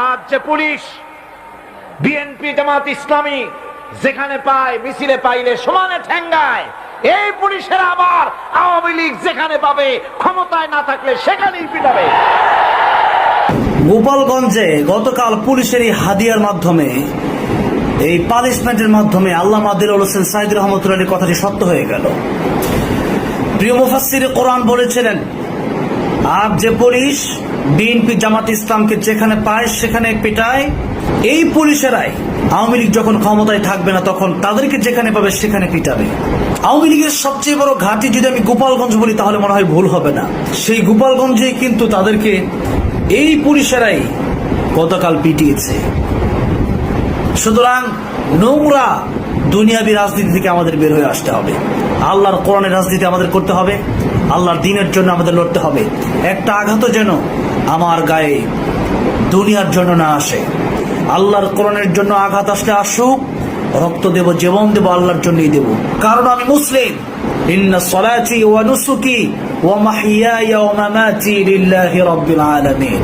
আজ যে police BNP Jamaat Islami যেখানে পায় মিছিলে পাইলে সমানে ঠেঙ্গায়, এই পুলিশের আবার আওয়ামী লীগ যেখানে পাবে ক্ষমতায় না থাকলে সেখানেই পিটাবে। গোপালগঞ্জে গতকাল পুলিশের এই হাদিয়ার মাধ্যমে, এই পানিশমেন্টের মাধ্যমে আল্লামা দিলওয়ার হোসেন সাঈদী রহমতুল্লাহির কথাটি সত্য হয়ে গেল। প্রিয় মুফাসসিরে কোরআন বলেছিলেন, আর যে পুলিশ বিএনপি জামাত ইসলামকে যেখানে পায় সেখানে পিটায়, এই পুলিশেরাই আওয়ামী লীগ যখন ক্ষমতায় থাকবে না তখন তাদেরকে যেখানে পাবে সেখানে পিটাবে। আওয়ামী লীগের সবচেয়ে বড় ঘাঁটি যদি আমি গোপালগঞ্জ বলি তাহলে মনে হয় ভুল হবে না। সেই গোপালগঞ্জেই কিন্তু তাদেরকে এই পুলিশেরাই গতকাল পিটিয়েছে। সুতরাং নোংরা দুনিয়াবী রাজনীতি থেকে আমাদের বের হয়ে আসতে হবে। আল্লাহর কোরআনের রাজনীতি আমাদের করতে হবে, আল্লাহর দ্বীনের জন্য আমাদের লড়তে হবে। একটা আঘাতও যেন আমার গায়ে দুনিয়ার জন্য না আসে। আল্লাহর কোরআনের জন্য আঘাত আসলে আসুক, রক্ত দেব, জীবন দেব, আল্লাহর জন্যই দেব, কারণ আমি মুসলিম। ইন্না সলাতি ওয়া নুসুকি ওয়া মাহইয়ায়া ওয়া মামাতি লিল্লাহি রাব্বিল আলামিন।